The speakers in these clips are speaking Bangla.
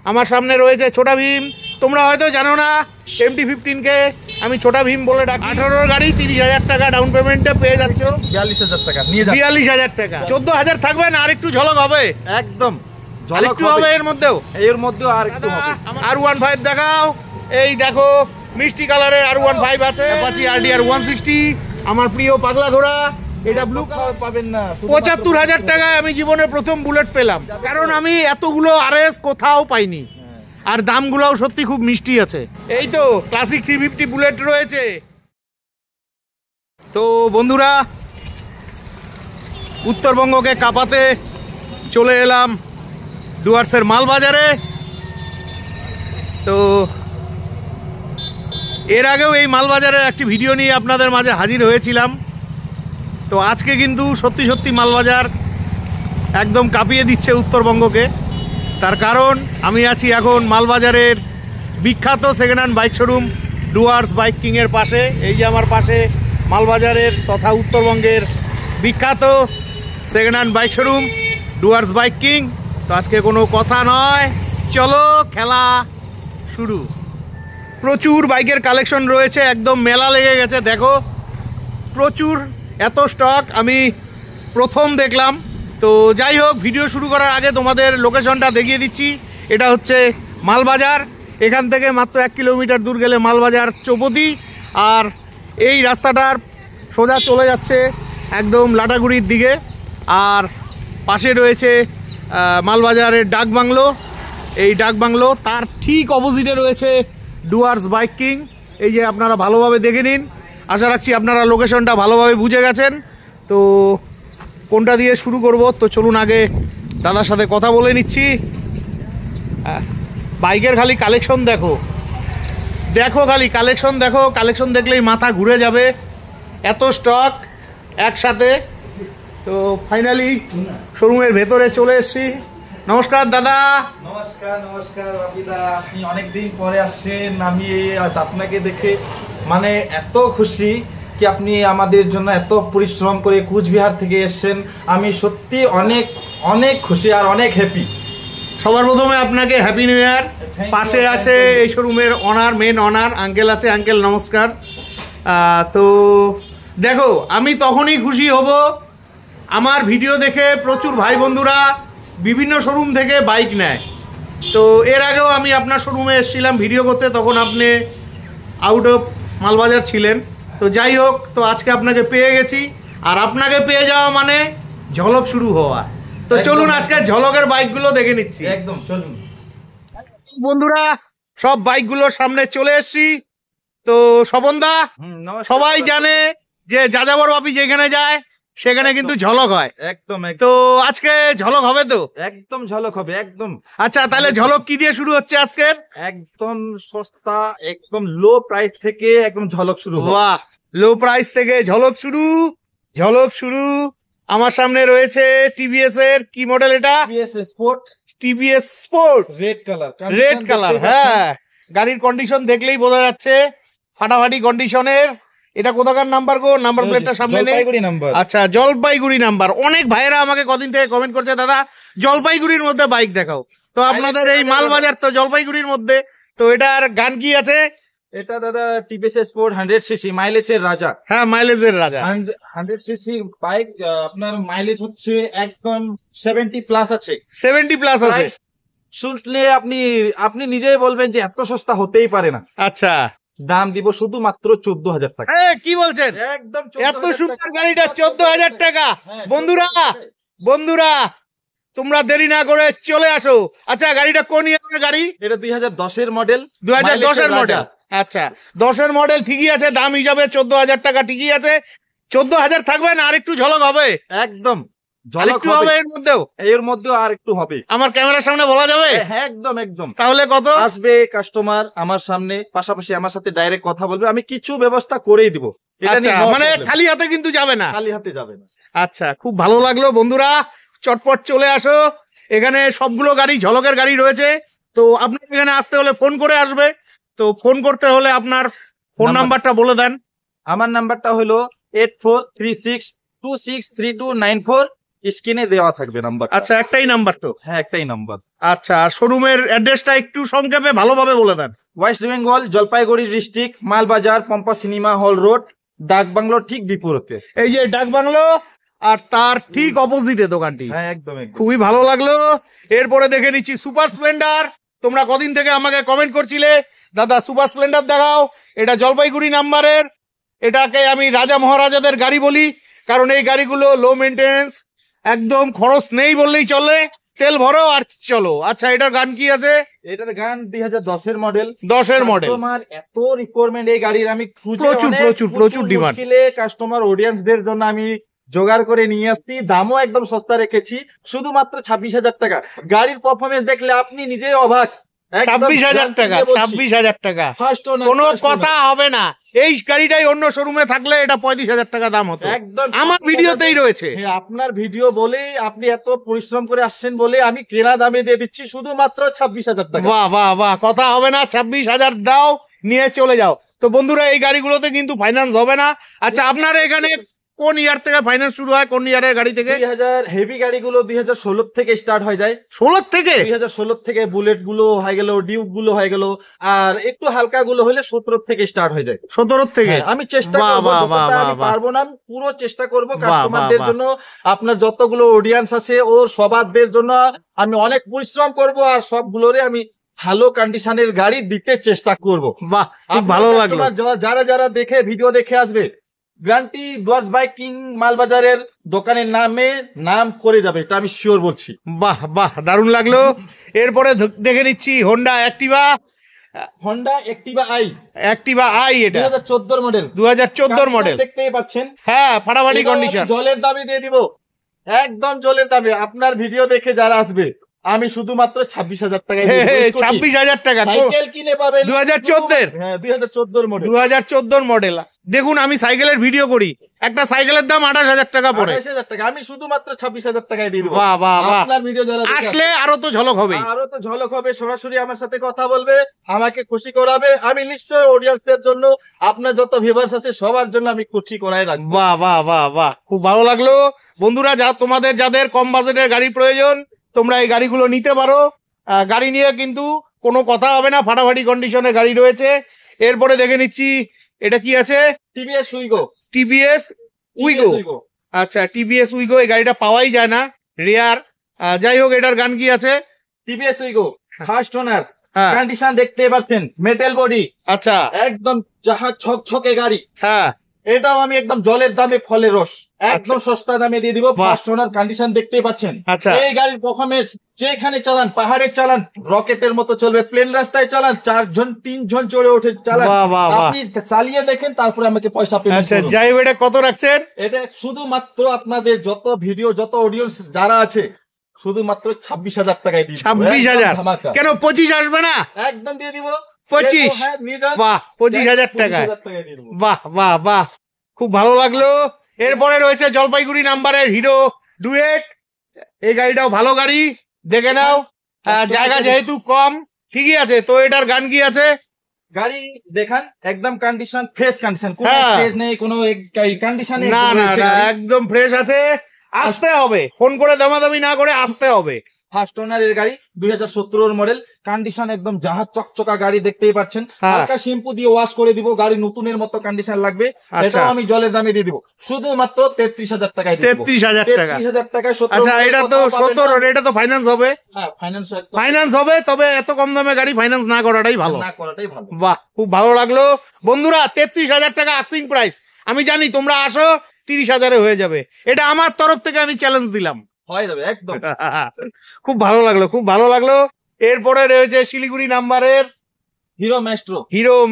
আমার সামনে রয়েছে ছোটা ভীম। তোমরা হয়তো জানো না, MT-15 আমি ছোটা ভীম বলে ডাকি। 18 গাড়ি 30,000 টাকা ডাউন পেমেন্টে পেয়ে যাচ্ছ। 42,000 টাকা, 42,000 টাকা। 14,000 থাকবে না, আর একটু ঝলক হবে। একদম ঝলক হবে। এর মধ্যেও আর একটু হবে। R15 দেখাও। এই দেখো মিষ্টি কালারের R15 আছে। Apache RDR 160 আমার প্রিয় পাগলা ঘোড়া। এটা ব্লু কালার পাবেন না। 75,000 টাকায় আমি জীবনে প্রথম বুলেট পেলাম, কারণ আমি এতগুলো RS কোথাও পাইনি। আর দামগুলোও সত্যি খুব মিষ্টি আছে। এই তো ক্লাসিক 350 বুলেট রয়েছে। তো বন্ধুরা, উত্তরবঙ্গকে কাঁপাতে চলে এলাম ডুয়ার্সের মালবাজারে। তো এর আগেও এই মালবাজারের একটি ভিডিও নিয়ে আপনাদের মাঝে হাজির হয়েছিলাম। তো আজকে কিন্তু সত্যি সত্যি মালবাজার একদম কাঁপিয়ে দিচ্ছে উত্তরবঙ্গকে। তার কারণ আমি আছি এখন মালবাজারের বিখ্যাত second hand bike showroom Dooars bike কিংয়ের পাশে। এই যে আমার পাশে মালবাজারের তথা উত্তরবঙ্গের বিখ্যাত second hand bike showroom Dooars bike king. তো আজকে কোনো কথা নয়, চলো খেলা শুরু। প্রচুর বাইকের কালেকশন রয়েছে, একদম মেলা লেগে গেছে। দেখো প্রচুর, এত স্টক আমি প্রথম দেখলাম। তো যাই হোক, ভিডিও শুরু করার আগে তোমাদের লোকেশনটা দেখিয়ে দিচ্ছি। এটা হচ্ছে মালবাজার। এখান থেকে মাত্র 1 কিলোমিটার দূর গেলে মালবাজার চৌপতি। আর এই রাস্তাটার সোজা চলে যাচ্ছে একদম লাটাগুড়ির দিকে। আর পাশে রয়েছে মালবাজারের ডাকবাংলো। এই ডাকবাংলো তার ঠিক অপোজিটে রয়েছে ডুয়ার্স বাইক কিং। এই যে আপনারা ভালোভাবে দেখে নিন। আশা রাখছি আপনারা লোকেশনটা ভালোভাবে বুঝে গেছেন। তো কোনটা দিয়ে শুরু করব? তো চলুন আগে দাদার সাথে কথা বলে নিচ্ছি। বাইকের খালি কালেকশন দেখো, খালি কালেকশন দেখো। কালেকশন দেখলেই মাথা ঘুরে যাবে, এত স্টক একসাথে। তো ফাইনালি শোরুমের ভেতরে চলে এসেছি। নমস্কার দাদা। নমস্কার বাপিদা, আপনি অনেকদিন পরে আসছেন। আমি আপনাকে দেখে মানে এত খুশি কি আপনি আমাদের জন্য এত পরিশ্রম করে কুচবিহার থেকে এসেছেন। আমি সত্যি অনেক অনেক খুশি আর অনেক হ্যাপি। সবার প্রথমে আপনাকে হ্যাপি নিউ ইয়ার। পাশে আছে এই শোরুমের অনার, মেন অনার আঙ্কেল আছে। আঙ্কেল নমস্কার। তো দেখো, আমি তখনই খুশি হব আমার ভিডিও দেখে প্রচুর ভাই বন্ধুরা বিভিন্ন শোরুম থেকে বাইক নেয়। তো এর আগেও আমি আপনার শোরুমে এসেছিলাম ভিডিও করতে, তখন আপনি আউট অফ মালবাজার ছিলেন। তো যাই হোক, তো আজকে আপনাকে পেয়ে গেছি। আর আপনাকে পেয়ে যাওয়া মানে ঝলক শুরু হওয়া। তো চলুন আজকে ঝলকের বাইকগুলো দেখে নিচ্ছি। একদম চলুন বন্ধুরা, সব বাইকগুলোর সামনে চলে এসেছি। তো স্বপনদা, সবাই জানে যে যাযাবর বাপি যেখানে যায় সেখানে কিন্তু ঝলক হয়। একদম। তো আজকে ঝলক হবে তো? একদম ঝলক হবে একদম। আচ্ছা, তাহলে ঝলক কি দিয়ে শুরু হচ্ছে আজকের? একদম সস্তা, একদম লো প্রাইস থেকে একদম ঝলক শুরু। বাহ, লো প্রাইস থেকে ঝলক শুরু। ঝলক শুরু। আমার সামনে রয়েছে টিভিএস এর কি মডেল? এটা টিভিএস স্পোর্ট রেড কালার। হ্যাঁ, গাড়ির কন্ডিশন দেখলেই বোঝা যাচ্ছে ফাটাফাটি কন্ডিশনের। এটা কোথাকার নাম্বার গো? নাম্বার প্লেটটা সামনে নেই। আচ্ছা, জলপাইগুড়ি নাম্বার। অনেক ভাইয়েরা আমাকে কদিন থেকে কমেন্ট করছে, দাদা জলপাইগুড়ির মধ্যে বাইক দেখাও। তো আপনাদের এই মালবাজার তো জলপাইগুড়ির মধ্যে। তো এটার গান কি আছে? এটা দাদা টিভিএস স্পোর্ট 100 সিসি, মাইলেজের রাজা। হ্যাঁ, মাইলেজের রাজা। 100 সিসি বাইক, আপনার মাইলেজ হচ্ছে একদম 70 প্লাস আছে। 70 প্লাস আছে। শুনলে আপনি নিজেই বলবেন যে এত সস্তা হতেই পারে না। আচ্ছা, দাম দিব শুধুমাত্র 14,000 টাকা। কি বলছেন? একদম এত সুন্দর গাড়িটা 14,000 টাকা। বন্ধুরা তোমরা দেরি না করে চলে আসো। আচ্ছা, গাড়িটা কোন ইয়ারের গাড়ি? এটা 2010 মডেল। 2010 মডেল। আচ্ছা, 10 মডেল ঠিকই আছে, দাম হিসাবে 14,000 টাকা ঠিকই আছে। 14,000 থাকবে না, আর একটু ঝলক হবে। একদম ঝলক হবে। এর মধ্যেও আর একটু হবে। আমার ক্যামেরার সামনে বলা যাবে? হ্যাঁ, একদম। তাহলে কত আসবে কাস্টমার আমার সামনে, পাশাপাশি আমার সাথে ডাইরেক্ট কথা বলবে, আমি কিছু ব্যবস্থা করেই দিব। আচ্ছা, মানে খালি হাতে কিন্তু যাবে না? খালি হাতে যাবে না। আচ্ছা, খুব ভালো লাগলো বন্ধুরা। চটপট চলে আসো। এখানে সবগুলো গাড়ি ঝলকের গাড়ি রয়েছে। তো আপনার এখানে আসতে হলে ফোন করে আসবে। তো ফোন করতে হলে আপনার ফোন নাম্বারটা বলে দেন। আমার নাম্বারটা হলো 8436263294। স্ক্রিনে দেওয়া থাকবে নাম্বার। আচ্ছা, একটাই নাম্বার তো? হ্যাঁ, একটাই নাম্বার। আচ্ছা, আর শোরুমের অ্যাড্রেসটা একটু সংক্ষেপে ভালোভাবে বলে দেন। West Bengal, Jalpaiguri district, Malbazar, Pampa cinema hall road, ডাক বাংলোর ঠিক বিপরীতে। এই যে ডাক বাংলো, আর তার ঠিক অপোজিটে দোকানটি। হ্যাঁ, একদম একদম। খুবই ভালো লাগলো। এরপরে দেখে নিচ্ছি সুপার স্প্লেন্ডার। তোমরা কদিন থেকে আমাকে কমেন্ট করছিলে, দাদা সুপার স্প্লেন্ডার দেখাও। এটা জলপাইগুড়ি নাম্বারের। এটাকে আমি রাজা মহারাজাদের গাড়ি বলি, কারণ এই গাড়িগুলো লো মেনটেন্স, একদম খরচ নেই বললেই চলে, তেল ভরো আর চলো। আচ্ছা, এটার গান কি আছে? এটার গান 2010-এর মডেল। 10-এর মডেল। কাস্টমার এত রিকোয়ারমেন্ট এই গাড়ির, আমি খুঁজে প্রচুর ডিমান্ড। কাস্টমার অডিয়েন্সদের জন্য আমি জোগাড় করে নিয়ে আসছি। দামও একদম সস্তা রেখেছি, শুধুমাত্র 26,000 টাকা। গাড়ির পারফরমেন্স দেখলে আপনি নিজেই অবাক। 26,000 টাকা? 26,000 টাকা কোনো কথা হবে না। এই গাড়িটাই অন্য শোরুমে থাকলে এটা 35,000 টাকা দাম হতো। একদম আমার ভিডিওতেই রয়েছে। আপনার ভিডিও বলে, আপনি এত পরিশ্রম করে আসছেন বলে আমি কেনা দামে দিয়ে দিচ্ছি শুধুমাত্র 26,000 টাকা। বাহ বাহ বাহ, কথা হবে না। 26,000 দাও, নিয়ে চলে যাও। তো বন্ধুরা, এই গাড়িগুলোতে কিন্তু ফাইন্যান্স হবে না। আচ্ছা, আপনার এখানে কোন ইয়ার থেকে ফাইন্যান্স শুরু হয়? কোন ইয়ারের গাড়ি থেকে? 2000 হেভি গাড়িগুলো 2016 থেকে স্টার্ট হয়ে যায়। 16 থেকে? 2016 থেকে বুলেট গুলো হয়ে গেল, ডিউক গুলো হয়ে গেল, আর একটু হালকা গুলো হলে 17 থেকে স্টার্ট হয়ে যায়। 17 থেকে? আমি চেষ্টা করব, আমি পারবো না, পুরো চেষ্টা করব কাস্টমারদের জন্য, আপনার যতগুলো অডিয়েন্স আছে ওর সবারদের জন্য আমি অনেক পরিশ্রম করব, আর সবগুলোরে আমি ভালো কন্ডিশনের গাড়ি দিতে চেষ্টা করব। বাহ, খুব ভালো লাগলো। যারা যারা দেখে ভিডিও দেখে আসবে, গ্যারান্টি 10 বাইক কিং মালবাজারের দোকানের নাম করে যাবে, এটা আমি শিওর বলছি। বাহ বাহ, দারুণ লাগলো। এরপরে দেখে নিচ্ছি হোন্ডা অ্যাক্টিভা। অ্যাক্টিভা আই, এটা 2014 মডেল। 2014 মডেল, দেখতেই পাচ্ছেন। হ্যাঁ, ফাটাফাটি কন্ডিশন। জলের দামে দিয়ে দিব, একদম জলের দামে। আপনার ভিডিও দেখে যারা আসবে, আমি শুধুমাত্র 26,000 টাকায় 26,000 টাকা সাইকেল কিনে পাবেন। 2014? হ্যাঁ, 2014 মডেল। 2014 মডেল। দেখুন, আমি সাইকেলের ভিডিও করি, একটা সাইকেলের দাম 28,000 টাকা পড়ে। 28,000 টাকা, আমি শুধুমাত্র 26,000 টাকায় দিয়ে দিব। বাহ বাহ বাহ, আপনার ভিডিও যারা আসলে আরো তো ঝলক হবে, সরাসরি আমার সাথে কথা বলবে, আমাকে খুশি করাবে। আমি নিশ্চয়ই অডিয়েন্সদের জন্য, আপনার যত ভিউয়ার্স আছে সবার জন্য আমি খুশি করাই রাখবো। বাহ বাহ বাহ বাহ, খুব ভালো লাগলো। বন্ধুরা, তোমাদের যাদের কম বাজেটের গাড়ি প্রয়োজন, তোমরা এই গাড়িগুলো নিতে পারো। গাড়ি নিয়ে কিন্তু কোনো কথা হবে না, ফাটাফাটি কন্ডিশনে গাড়ি রয়েছে। এরপরে দেখে নিচ্ছি, এটা কি আছে? টিভিএস উইগো। টিভিএস উইগো। আচ্ছা, টিভিএস উইগো, এই গাড়িটা পাওয়াই যায় না, রেয়ার। যাই হোক, এটার গান কি আছে? TVS Wego first owner, condition দেখতে পাচ্ছেন, মেটাল বডি। আচ্ছা, একদম জাহাজ ছকছকে গাড়ি। হ্যাঁ, এটাও আমি একদম জলের দামে ফলের রস, একদম সস্তা দামে দিয়ে দিব। ফার্স্ট ওনার, কন্ডিশন দেখতেই পাচ্ছেন। আচ্ছা, এই গাড়ির পারফরম্যান্স যেখানে চালান, পাহাড়ে চালান, রকেটের মতো চলবে। প্লেন রাস্তায় চালান, 4 জন 3 জন চড়ে ওঠে চালান, আপনি চালিয়ে দেখেন, তারপরে আমাকে পয়সা পেমেন্ট করুন। আচ্ছা, যাই হোক, এটা কত রাখছেন? এটা শুধুমাত্র আপনাদের যত ভিডিও, যত অডিয়েন্স যারা আছে, শুধুমাত্র 26,000 টাকায় দিব। 26,000? কেন 25 আসবে না? একদম দিয়ে দিব। 25? হ্যাঁ, নিয়ে যান। বাহ, 25,000 টাকা। দিয়ে দিব। বাহ বাহ বাহ, খুব ভালো লাগলো। এরপরে রয়েছে জলপাইগুড়ি নাম্বারের হিরো ডুয়েট। এই গাড়িটাও ভালো গাড়ি, দেখে নাও। জায়গা যেহেতু কম, ঠিকই আছে। তো এটার গান কি আছে? গাড়ি দেখান, একদম কন্ডিশন ফ্রেশ, কন্ডিশন কোনো ফ্রেশ নেই, কোনো কন্ডিশনে না না না, একদম ফ্রেশ আছে। আসতে হবে, ফোন করে দামাদামি না করে আসতে হবে। ফার্স্ট ওনারের গাড়ি, 2017 মডেল, কন্ডিশন একদম জাহাজ চকচকা গাড়ি, দেখতেই পাচ্ছেন। হালকা শ্যাম্পু দিয়ে ওয়াশ করে দিব, গাড়ি নতুনের মতো কন্ডিশন লাগবে। এটাও আমি জলের দামে দিয়ে দিব, শুধুমাত্র 33,000 টাকায় দিব। 33,000 টাকা? 33,000 টাকায়। আচ্ছা, এটা তো 17, এটা তো ফাইন্যান্স হবে? হ্যাঁ, ফাইন্যান্স হবে, তবে এত কম দামে গাড়ি ফাইন্যান্স না করাটাই ভালো। বাহ, খুব ভালো লাগলো। বন্ধুরা, 33,000 টাকা আস্কিং প্রাইস। আমি জানি তোমরা আসো 30,000-এ হয়ে যাবে, এটা আমার তরফ থেকে আমি চ্যালেঞ্জ দিলাম, হয়ে যাবে একদম। খুব ভালো লাগলো, খুব ভালো লাগলো। এরপরে রয়েছে শিলিগুড়ি নাম্বারের হিরো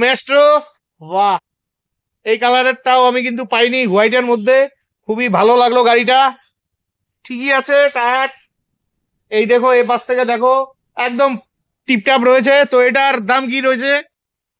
ম্যাস্ট্রো। বাহ, এই কালারেরটাও আমি কিন্তু পাইনি, হোয়াইটের মধ্যে। খুবই ভালো লাগলো গাড়িটা। ঠিকই আছে, টায়ার এই দেখো, এই পাশ থেকে দেখো, একদম টিপটাপ রয়েছে। তো এটার দাম কি রয়েছে?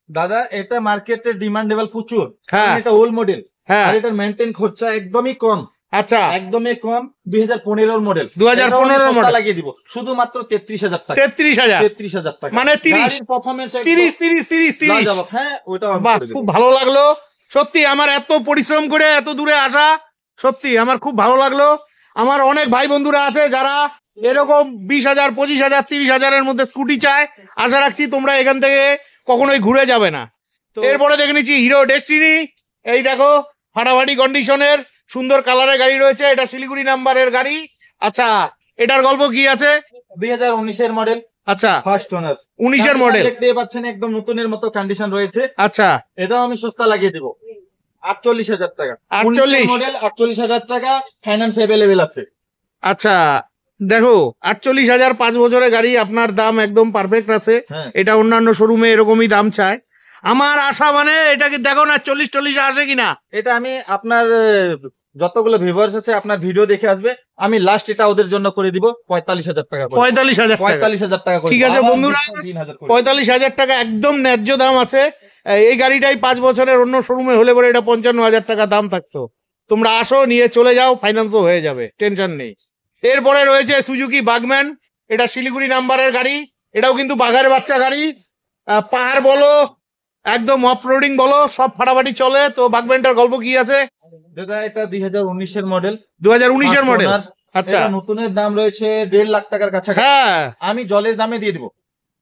দাদা, এটা মার্কেটে ডিমান্ডেবল প্রচুর। হ্যাঁ, এটা ওল্ড মডেল। হ্যাঁ, আর এটার মেইনটেইন খরচা একদমই কম। আচ্ছা, একদমই কম। 2015 মডেল। 2015 মডেল লাগিয়ে দিব, শুধুমাত্র 33,000 টাকা। 33,000 টাকা, মানে 30 পারফরম্যান্স 30। হ্যাঁ, ওটা খুব ভালো লাগলো। সত্যি আমার এত পরিশ্রম করে এত দূরে আসা, সত্যি আমার খুব ভালো লাগলো। আমার অনেক ভাই বন্ধুরা আছে যারা এরকম 20,000, 25,000, 30,000-এর মধ্যে স্কুটি চায়। আশা রাখছি তোমরা এখান থেকে কখনোই ঘুরে যাবে না। তো এরপরে দেখে নিচ্ছি হিরো ডেস্টিনি। এই দেখো ফাটাফাটি কন্ডিশনের সুন্দর কালারের গাড়ি রয়েছে, এটা শিলিগুড়ি নাম্বারের গাড়ি। আচ্ছা, এটার গল্প কি আছে? 2019-এর মডেল, আচ্ছা, ফার্স্ট ওনার, 19-এর মডেল। দেখতে পাচ্ছেন একদম নতুনের মতো কন্ডিশন রয়েছে। আচ্ছা, এটাও আমি সস্তা লাগিয়ে দিব 48,000 টাকা। 48 মডেল, 48,000 টাকা, ফাইন্যান্স অ্যাভেলেবেল আছে। আচ্ছা দেখো 48,000 5 বছরের গাড়ি, আপনার দাম একদম পারফেক্ট আছে। হ্যাঁ। এটা অন্যান্য শোরুমে এরকমই দাম চায়। আমার আশা মানে এটাকে দেখো না 40-40 আসে কিনা। এটা আমি আপনার যতগুলো ভিউয়ার্স আছে আপনার ভিডিও দেখে আসবে, আমি লাস্ট এটা ওদের জন্য করে দিব 45,000 টাকা করে। 45,000 টাকা। 45,000 টাকা করে। ঠিক আছে আবার বন্ধুরা, 3,000 করে। 45,000 টাকা একদম ন্যায্য দাম আছে। এই গাড়িটাই 5 বছরের অন্য শোরুমে হলে পরে এটা 55,000 টাকা দাম থাকতো। তোমরা আসো, নিয়ে চলে যাও, ফাইন্যান্সও হয়ে যাবে, টেনশন নেই। এরপরে রয়েছে সুজুকি বাগম্যান, এটা শিলিগুড়ি নাম্বারের গাড়ি। এটাও কিন্তু বাঘের বাচ্চা গাড়ি। পাহাড় বলো, একদম অফ রোডিং বলো, সব ফাটাফাটি চলে। তো বাগম্যানটার গল্প কি আছে? দাদা এটা 2019-এর মডেল, 2019-এর মডেল। আচ্ছা, এটা নতুনের দাম রয়েছে 1.5 লাখ টাকার কাছাকাছি। হ্যাঁ, আমি জলের দামে দিয়ে দিব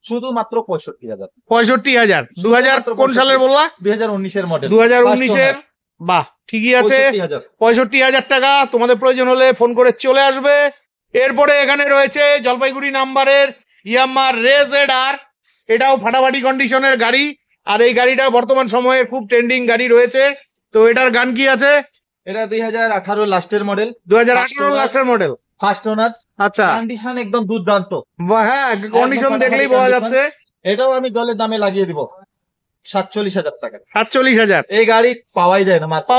শুধুমাত্র 65,000। 65,000। 2000 কোন সালের বললা? 2019-এর মডেল, 2019-এর। বাহ, ঠিকই আছে। 65,000। 65,000 টাকা। তোমাদের প্রয়োজন হলে ফোন করে চলে আসবে। এরপরে এখানে রয়েছে জলপাইগুড়ি নাম্বারের ইয়ামাহা রেজেডার, এটাও ফাটাফাটি কন্ডিশনের গাড়ি। আর এই গাড়িটা বর্তমান সময়ে খুব ট্রেন্ডিং গাড়ি রয়েছে। তো এটার গান কি আছে? এটা 2018 লাস্টের মডেল, 2018 লাস্টের মডেল। ফার্স্ট ওনার, আচ্ছা, কন্ডিশন একদম দুর্দান্ত। হ্যাঁ, কন্ডিশন দেখলেই বোঝা যাচ্ছে। এটাও আমি জলের দামে লাগিয়ে দিব 47,000 টাকা। 47,000। এই গাড়ি পাওয়াই যায় না মাত্র।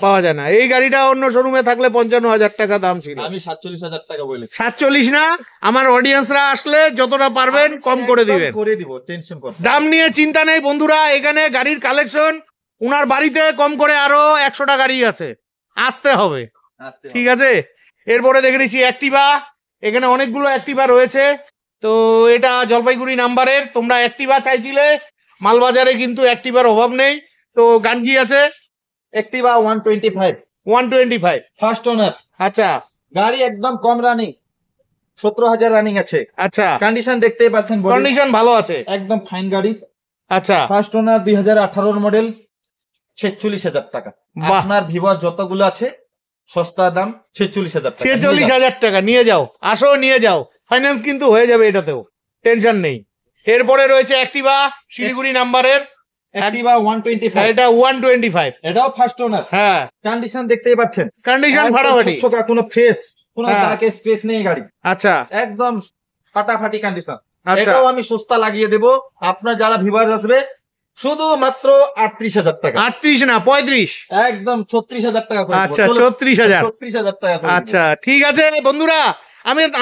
পাওয়া যায় না। এই গাড়িটা অন্য শোরুমে থাকলে 55,000 টাকা দাম ছিল। আমি 47,000 টাকা বলি। 47 না, আমার অডিয়েন্সরা আসলে যতটা পারবেন কম করে দিবেন। করে দিব, টেনশন কর। দাম নিয়ে চিন্তা নেই বন্ধুরা, এখানে গাড়ির কালেকশন, উনার বাড়িতে কম করে আরো 100টা গাড়ি আছে, আসতে হবে। ঠিক আছে। এরপরে দেখে নিচ্ছি অ্যাক্টিভা, এখানে অনেকগুলো অ্যাক্টিভা রয়েছে। তো এটা জলপাইগুড়ি নাম্বারের। তোমরা অ্যাক্টিভা চাইছিলে, মালবাজারে কিন্তু অ্যাক্টিভার অভাব নেই। তো গান কি আছে? অ্যাক্টিভা 125। First owner. আচ্ছা, গাড়ি একদম কম রানিং, 17,000 রানিং আছে। আচ্ছা, কন্ডিশন দেখতেই পাচ্ছেন, কন্ডিশন ভালো আছে, একদম ফাইন গাড়ি। আচ্ছা, ফার্স্ট ওনার, 2018 মডেল, 46,000 টাকা। বাহ। আপনার ভিউয়ার যতগুলো আছে সস্তা দাম 46,000 টাকা। 46,000 টাকা নিয়ে যাও, আসো নিয়ে যাও, ফাইন্যান্স কিন্তু হয়ে যাবে, এটাতেও টেনশন নেই। এরপরে রয়েছে অ্যাক্টিভা শিলিগুড়ি নাম্বারের, অ্যাক্টিভা 125, এটা 125। এটাও ফার্স্ট ওনার। হ্যাঁ, কন্ডিশন দেখতেই পাচ্ছেন, কন্ডিশন ফাটাফাটি, কোনো ফ্রেশ, কোনো হ্যাঁ। দাগ স্ক্র্যাচ নেই গাড়ি, আচ্ছা, একদম ফাটাফাটি কন্ডিশন। আচ্ছা, এটাও আমি সস্তা লাগিয়ে দেব। আপনার যারা ভিউয়ার আসবে শুধুমাত্র 38,000 টাকা। 38 না 35, একদম 36,000 টাকা করে দেব। আচ্ছা 36,000। 36,000 টাকা করে দেব। আচ্ছা ঠিক আছে বন্ধুরা,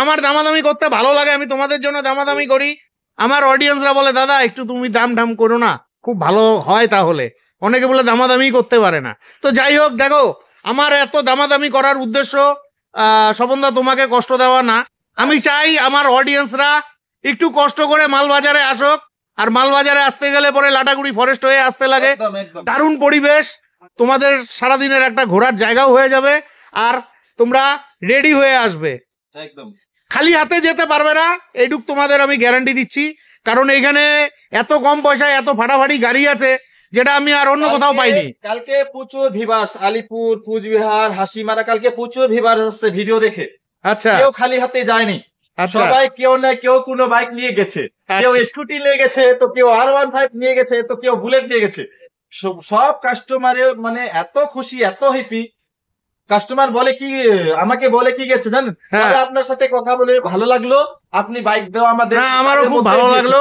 আমার দামাদামি করতে ভালো লাগে, আমি তোমাদের জন্য দামাদামি করি। আমার অডিয়েন্সরা বলে দাদা একটু তুমি দাম ঠাম করো না, খুব ভালো হয়। তাহলে অনেকে বলে দামাদামি করতে পারে না। তো যাই হোক, দেখো আমার এত দামাদামি করার উদ্দেশ্য স্বপনদা তোমাকে কষ্ট দেওয়া না। আমি চাই আমার অডিয়েন্সরা একটু কষ্ট করে মালবাজারে আসুক। আর মালবাজারে আসতে গেলে পরে লাটাগুড়ি ফরেস্ট হয়ে আসতে লাগে, একদম একদম দারুণ পরিবেশ, তোমাদের সারাদিনের একটা ঘোরার জায়গাও হয়ে যাবে। আর তোমরা রেডি হয়ে আসবে, একদম। খালি হাতে যেতে পারবে না, এইটুক তোমাদের আমি গ্যারান্টি দিচ্ছি। কারণ এখানে এত কম পয়সায় এত ফাটাফাটি গাড়ি আছে, যেটা আমি আর অন্য কোথাও পাইনি। কালকে প্রচুর ভিভার্স, আলিপুর, কুচবিহার, হাসিমারা, কালকে প্রচুর ভিভার্স আসছে ভিডিও দেখে। আচ্ছা, কেউ খালি হাতে যায়নি, আচ্ছা, সবাই কেউ না কেউ কোনো বাইক নিয়ে গেছে। কেউ স্কুটি নিয়ে গেছে, তো কেউ R15 নিয়ে গেছে, তো কেউ বুলেট নিয়ে গেছে। সব কাস্টমারে মানে এত খুশি, এত হ্যাপি। কাস্টমার বলে কি, আমাকে বলে কি গেছে জানেন, হ্যাঁ। দাদা, আপনার সাথে কথা বলে ভালো লাগলো, আপনি বাইক দেওয়া আমাদের। হ্যাঁ, আমারও খুব ভালো লাগলো।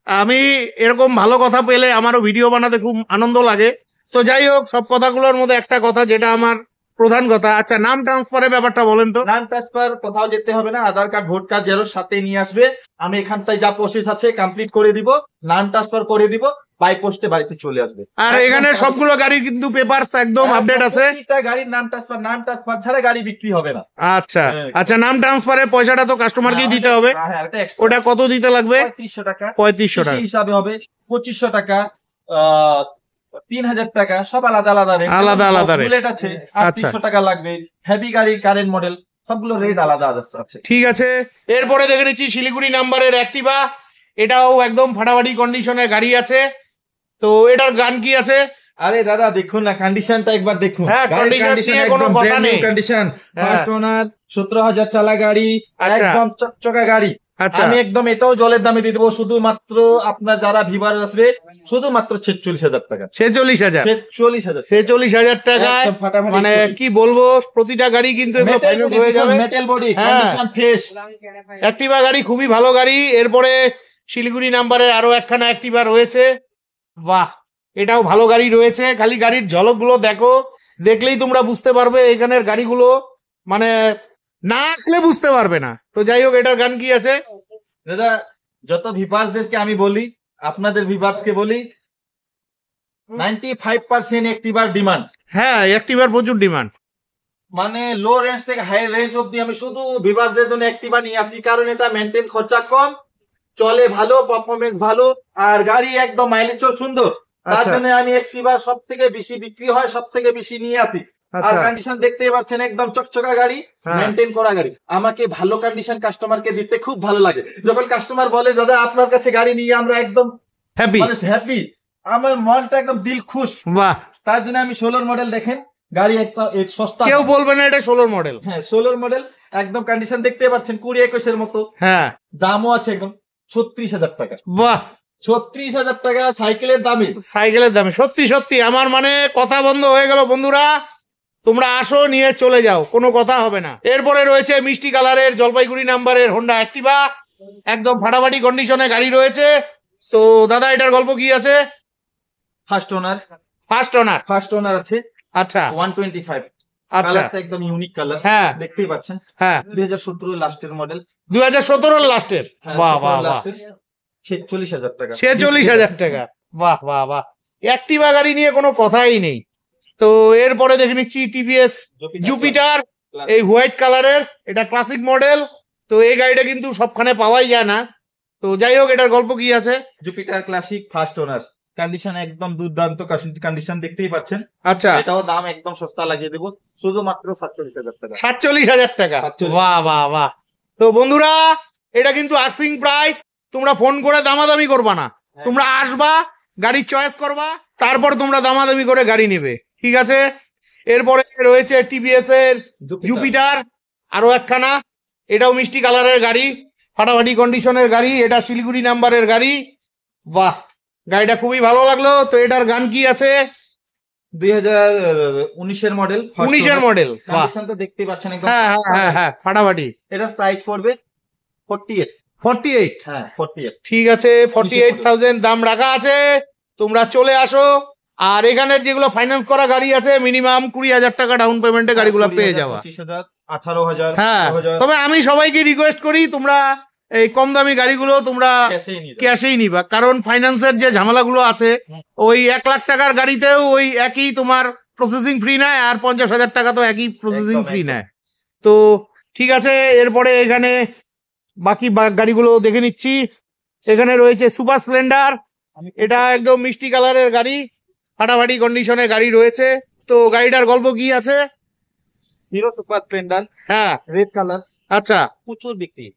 আমি এরকম ভালো কথা পেলে আমারও ভিডিও বানাতে খুব আনন্দ লাগে। তো যাই হোক, সব কথাগুলোর মধ্যে একটা কথা যেটা আমার প্রধান কথা, আচ্ছা নাম ট্রান্সফারের ব্যাপারটা বলেন তো। নাম ট্রান্সফার কোথাও যেতে হবে না, আধার কার্ড, ভোট কার্ড, জেরক্স সাথে নিয়ে আসবে। আমি এখানটায় যা প্রসেস আছে কমপ্লিট করে দিব, নাম ট্রান্সফার করে দিব, বাই পোস্টে বাড়িতে চলে আসবে। আর এখানে সবগুলো গাড়ি কিন্তু পেপারস একদম আপডেট আছে। প্রতিটা গাড়ির নাম ট্রান্সফার ছাড়া গাড়ি বিক্রি হবে না। আচ্ছা, আচ্ছা, নাম ট্রান্সফারের পয়সাটা তো কাস্টমারকেই দিতে হবে। হ্যাঁ, এটা extra। ওটা কত দিতে লাগবে? 3500 টাকা। 3500 টাকা হিসাবে হবে 2500 টাকা, 3,000 টাকা, সব আলাদা আলাদা রেট। আলাদা আলাদা রেট। বুলেট আছে, আচ্ছা। 3800 টাকা লাগবে। হেভি গাড়ি, কারেন্ট মডেল সবগুলো রেট আলাদা আলাদা আছে। ঠিক আছে, এরপরে দেখে নিচ্ছি শিলিগুড়ি নাম্বারের অ্যাক্টিভা। এটাও একদম ফাটাফাটি কন্ডিশনের গাড়ি আছে। তো এটার গান কি আছে? আরে দাদা দেখুন না, কন্ডিশনটা একবার দেখুন। হ্যাঁ, condition নিয়ে কোনো কথা নেই। কন্ডিশন, হ্যাঁ। ফার্স্ট ওনার, 17,000 চালা গাড়ি, আচ্ছা। একদম চকচকা গাড়ি। আচ্ছা, আমি একদম এটাও জলের দামে দিয়ে দেবো, শুধুমাত্র আপনার যারা ভিভার আসবে শুধুমাত্র 46,000 টাকা। 46,000। 46,000 46,000 টাকায় একদম ফাটাফাটি মানে scooty। কি বলবো, প্রতিটা গাড়ি কিন্তু এগুলো ফাইনাল হয়ে যাবে। মেটাল বডি, হ্যাঁ। Condition fresh. অ্যাক্টিভা গাড়ি খুবই ভালো গাড়ি। এরপরে শিলিগুড়ি নাম্বারের আরো একখানা অ্যাক্টিভা রয়েছে। বাহ, এটাও ভালো গাড়ি রয়েছে। খালি গাড়ির ঝলকগুলো দেখো, দেখলেই তোমরা বুঝতে পারবে এখানের গাড়িগুলো মানে না আসলে বুঝতে পারবে না। তো যাই হোক, এটার গান কি আছে? দাদা যত ভিভার্স দেশকে আমি বলি, আপনাদের ভিভার্স কে বলি, 95% একটিবার ডিমান্ড। হ্যাঁ, অ্যাক্টিভার প্রচুর ডিমান্ড। মানে লো রেঞ্জ থেকে হাই রেঞ্জ অব্দি আমি শুধু ভিভার্সদের জন্য একটিবার নিয়ে আসি, কারণ এটা মেনটেন খরচা কম, চলে ভালো, পারফরমেন্স ভালো, আর গাড়ি একদম মাইলেজও সুন্দর। তার আচ্ছা। জন্য আমি একটিবার সব থেকে বেশি বিক্রি হয়, সব থেকে বেশি নিয়ে আসি। আর আচ্ছা। কন্ডিশন দেখতেই পাচ্ছেন, একদম চকচকা গাড়ি, হ্যাঁ। মেনটেন করা গাড়ি। আমাকে ভালো কন্ডিশন কাস্টমারকে দিতে খুব ভালো লাগে। যখন কাস্টমার বলে দাদা আপনার কাছে গাড়ি নিয়ে আমরা একদম হ্যাপি। মানুষ হ্যাপি, আমার মনটা একদম দিল খুশ। বাহ, তার জন্য আমি 16 মডেল দেখেন গাড়ি, একদম সস্তা। কেউ বলবে না এটা 16 মডেল। হ্যাঁ 16 মডেল, একদম কন্ডিশন দেখতে পাচ্ছেন 20-21 এর মতো। হ্যাঁ, দামও আছে একদম 36,000 টাকা। বাহ, 36,000 টাকা সাইকেলের দামে। সাইকেলের দামে সত্যি সত্যি আমার মানে কথা বন্ধ হয়ে গেল। বন্ধুরা তোমরা আসো, নিয়ে চলে যাও, কোনো কথা হবে না। এরপরে রয়েছে মিষ্টি কালারের জলপাইগুড়ি নাম্বারের হোন্ডা অ্যাক্টিভা, একদম ফাটাফাটি কন্ডিশনে গাড়ি রয়েছে। তো দাদা এটার গল্প কি আছে? ফার্স্ট ওনার, ফার্স্ট ওনার আছে। আচ্ছা 125। আচ্ছা। কালারটা একদম ইউনিক কালার। হ্যাঁ। দেখতেই পাচ্ছেন, হ্যাঁ, 2017 লাস্টের মডেল। 2017 লাস্টের। বাহ বাহ বাহ, 46,000 টাকা। 46,000 টাকা। বাহ বাহ বাহ, অ্যাক্টিভা গাড়ি নিয়ে কোনো কথাই নেই। তো এরপরে দেখে নিচ্ছি টিভিএস জুপিটার, এই হোয়াইট কালারের, এটা ক্লাসিক মডেল। তো এই গাড়িটা কিন্তু সবখানে পাওয়াই যায় না। তো যাই হোক, এটার গল্প কি আছে? Jupiter classic first owner, condition একদম দুর্দান্ত কন্ডিশন দেখতেই পাচ্ছেন। আচ্ছা, এটাও দাম একদম সস্তা লাগিয়ে দেবো, শুধুমাত্র 47,000 টাকা। 47,000 টাকা। 47,000 বাহ বাহ বাহ। তো বন্ধুরা এটা কিন্তু আস্কিং প্রাইস, তোমরা ফোন করে দামাদামি করবা না, তোমরা আসবা, গাড়ি চয়েস করবা, তারপর তোমরা দামাদামি করে গাড়ি নেবে। ঠিক আছে, এরপরে রয়েছে টিভিএস এর জুপিটার, আরো একখানা, এটাও মিষ্টি কালারের গাড়ি, ফাটাফাটি কন্ডিশনের গাড়ি, এটা শিলিগুড়ি নাম্বারের গাড়ি। বাহ, গাড়িটা খুবই ভালো লাগলো। তো এটার গান কি আছে? 2019 মডেল। 19 মডেল। বাহ, কন্ডিশন তো দেখতেই পাচ্ছেন একদম। হ্যাঁ হ্যাঁ হ্যাঁ হ্যাঁ, ফাটাফাটি। এটার প্রাইস পড়বে 48। 48। হ্যাঁ 48। ঠিক আছে, 48,000 দাম রাখা আছে। তোমরা চলে আসো। আর এখানের যেগুলো ফাইন্যান্স করা গাড়ি আছে, মিনিমাম 20,000 টাকা ডাউন পেমেন্টে গাড়িগুলো পেয়ে যাওয়া। 25,000, 18,000। হ্যাঁ, তবে আমি সবাইকে রিকোয়েস্ট করি তোমরা এই কম দামি গাড়িগুলো তোমরা ক্যাশেই নিবা, কারণ ফাইন্যান্সের যে ঝামেলাগুলো আছে, ওই 1 লাখ টাকার গাড়িতেও ওই একই তোমার প্রসেসিং ফ্রি নেয়, আর 50,000 টাকা তো একই প্রসেসিং ফ্রি নেয়। তো ঠিক আছে, এরপরে এখানে বাকি গাড়িগুলো দেখে নিচ্ছি। এখানে রয়েছে সুপার স্প্লেন্ডার, এটা একদম মিষ্টি কালারের গাড়ি, ফাটাফাটি কন্ডিশনে গাড়ি রয়েছে। তো গাড়িটার গল্প কি আছে? হিরো সুপার স্প্লেন্ডার, হ্যাঁ, রেড কালার। আচ্ছা প্রচুর বিক্রি,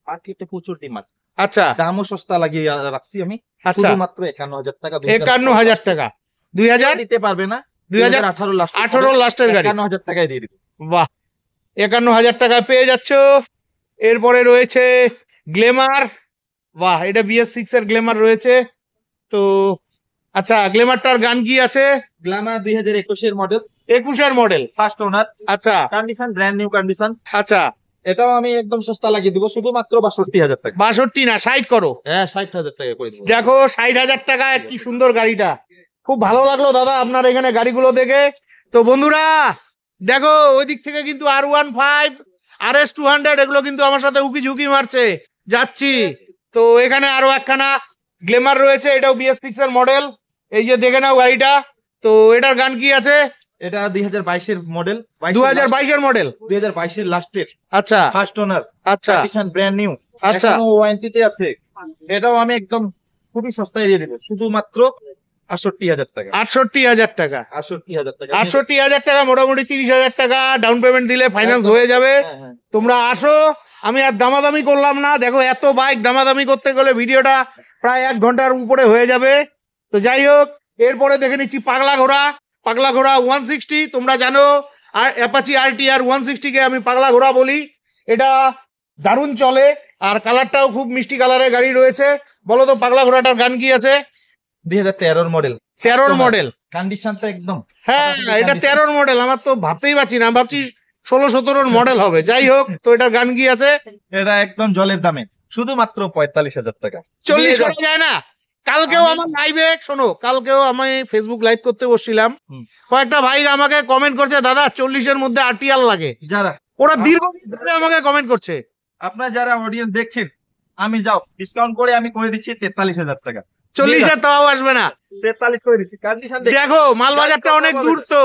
মার্কেটে প্রচুর ডিমান্ড। আচ্ছা দামও সস্তা লাগিয়ে রাখছি আমি, আচ্ছা, শুধুমাত্র 51,000 টাকা। 51,000 টাকা। 2000 দিতে পারবে না, 2018 লাস্ট, 18 লাস্টের গাড়ি। 51,000 টাকায় দিয়ে দিব। বাহ, 51,000 টাকায় পেয়ে যাচ্ছ। এরপরে রয়েছে গ্লেমার। বাহ, এটা BS6 এর গ্লেমার রয়েছে। তো আচ্ছা, গ্লেমারটার গান কি আছে? গ্ল্যামার 2021 এর মডেল, 21 মডেল, ফার্স্ট ওনার। আচ্ছা কন্ডিশন ব্র্যান্ড নিউ কন্ডিশন। আচ্ছা, এটাও আমি একদম সস্তা লাগিয়ে দিব, শুধুমাত্র 62,000 টাকা। 62 না 60 করো। হ্যাঁ 60,000 টাকা করে দিব। দেখো 60,000 টাকায় কি সুন্দর গাড়িটা, খুব ভালো লাগলো দাদা আপনার এখানে গাড়িগুলো দেখে। তো বন্ধুরা দেখো, ওই দিক থেকে কিন্তু R15, RS200 এগুলো কিন্তু আমার সাথে উকি ঝুঁকি মারছে, যাচ্ছি। তো এখানে আরো একখানা গ্লেমার রয়েছে, এটাও BS6 এর মডেল, এই যে দেখে নাও গাড়িটা। তো এটার গান কি আছে? এটা 2022 এর মডেল, 2022 এর মডেল, 2022 এর লাস্টের, আচ্ছা ফার্স্ট ওনার, আচ্ছা কন্ডিশন ব্র্যান্ড নিউ, আচ্ছা এখনো ওয়ারেন্টিতে আছে। এটাও আমি একদম খুবই সস্তায় দিয়ে দেব, শুধুমাত্র 68,000 টাকা। 68,000 টাকা। 68,000 টাকা। 68,000 টাকা, মোটামুটি 30,000 টাকা ডাউন পেমেন্ট দিলে ফাইন্যান্স হয়ে যাবে। হ্যাঁ, হ্যাঁ। তোমরা আসো, আমি আর দামাদামি করলাম না। দেখো এত বাইক দামাদামি করতে গেলে ভিডিওটা প্রায় 1 ঘন্টার উপরে হয়ে যাবে। তো যাই হোক, এরপরে দেখে নিচ্ছি পাগলা ঘোড়া। পাগলা ঘোড়া 160, তোমরা জানো আর অ্যাপাচি RTR 160 কে আমি পাগলা ঘোড়া বলি। এটা দারুণ চলে আর কালারটাও খুব মিষ্টি কালারের গাড়ি রয়েছে। বলো তো পাগলা ঘোড়াটার গান কি আছে? 2013 মডেল। 13 মডেল। কন্ডিশনটা একদম, হ্যাঁ এটা 13 মডেল। আমার তো ভাবতেই পারছি না, ভাবছি 16-17 মডেল হবে। যাই হোক, তো এটার গান কি আছে? এটা একদম জলের দামে, শুধুমাত্র 45,000 টাকা। 40 করা যায় না? কালকেও আমার লাইভে, শোনো, কালকেও আমি ফেসবুক লাইভ করতে বসছিলাম, কয়েকটা ভাই আমাকে কমেন্ট করছে, দাদা 40-এর মধ্যে RTR লাগে। যারা ওরা দীর্ঘদিন ধরে আমাকে কমেন্ট করছে। আপনারা যারা অডিয়েন্স দেখছেন, আমি যাও ডিসকাউন্ট করে আমি করে দিচ্ছি 43,000 টাকা। 40-এর তাও আসবে না। 43 করে দিচ্ছি। কন্ডিশন দেখো মালবাজারটা অনেক দূর, তো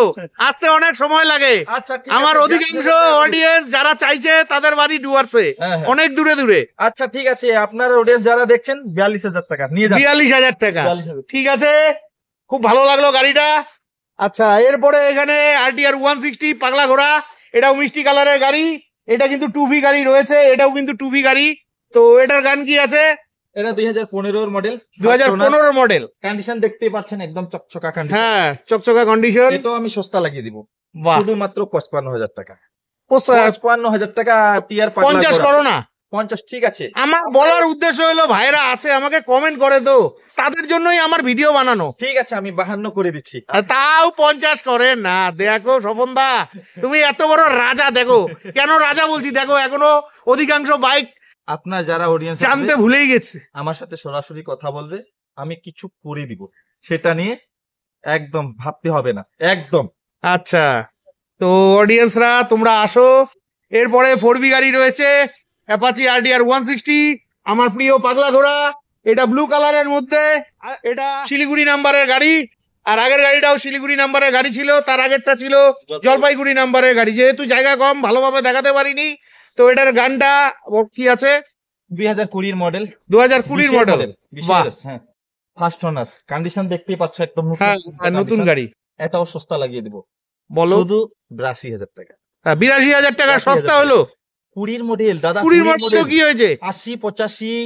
আসতে অনেক সময় লাগে। আচ্ছা ঠিক আমার আছে, অধিকাংশ অডিয়েন্স যারা চাইছে তাদের বাড়ি ডুয়ার্সে, হ্যাঁ, হ্যাঁ। অনেক দূরে দূরে। আচ্ছা ঠিক আছে, আপনার অডিয়েন্স যারা দেখছেন 42,000 টাকা নিয়ে যান। 42,000 টাকা। 42,000। ঠিক আছে, খুব ভালো লাগলো গাড়িটা। আচ্ছা, এরপরে এখানে RTR 160 পাগলা ঘোড়া, এটাও মিষ্টি কালারের গাড়ি। এটা কিন্তু 2V গাড়ি রয়েছে, এটাও কিন্তু 2V গাড়ি। তো এটার গান কি আছে? এটা 2015 মডেল। 2015 মডেল। কন্ডিশন দেখতেই পাচ্ছেন, একদম চকচকা কন্ডিশন। হ্যাঁ, চকচকা কন্ডিশন। এটাও আমি সস্তা লাগিয়ে দিব, বাহ, শুধুমাত্র 55,000 টাকা। 55,000 টাকা টিআর 50 করো না। 50 ঠিক আছে। আমার বলার উদ্দেশ্য হলো, ভাইরা আছে আমাকে কমেন্ট করে, তো তাদের জন্যই আমার ভিডিও বানানো। ঠিক আছে, আমি 52 করে দিচ্ছি। আর তাও 50 করে না। দেখো স্বপন দা, তুমি এত বড় রাজা। দেখো কেন রাজা বলছি, দেখো এখনো অধিকাংশ বাইক আপনার যারা অডিয়েন্স জানতে ভুলেই গেছে। আমার সাথে সরাসরি কথা বলবে, আমি কিছু করে দিব, সেটা নিয়ে একদম ভাবতে হবে না, একদম। আচ্ছা, তো অডিয়েন্সরা তোমরা আসো। এরপরে 4V গাড়ি রয়েছে, অ্যাপাচি RTR 160, আমার প্রিয় পাগলা ঘোড়া। এটা ব্লু কালারের মধ্যে, এটা শিলিগুড়ি নাম্বারের গাড়ি। আর আগের গাড়িটাও শিলিগুড়ি নাম্বারের গাড়ি ছিল, তার আগেরটা ছিল জলপাইগুড়ি নাম্বারের গাড়ি। যেহেতু জায়গা কম, ভালোভাবে দেখাতে পারিনি। তো এটার গানটা কি আছে? 2020 মডেল। 2020 মডেল। বাহ, হ্যাঁ, ফার্স্ট ওনার। কন্ডিশন দেখতেই পাচ্ছ, একদম হ্যাঁ নতুন গাড়ি। এটাও সস্তা লাগিয়ে দিব, বলো। শুধু 82,000 টাকা। 82,000 টাকা সস্তা হলো? 20 মডেল দাদা, 20 মডেল তো কি হয়েছে? 80, 85,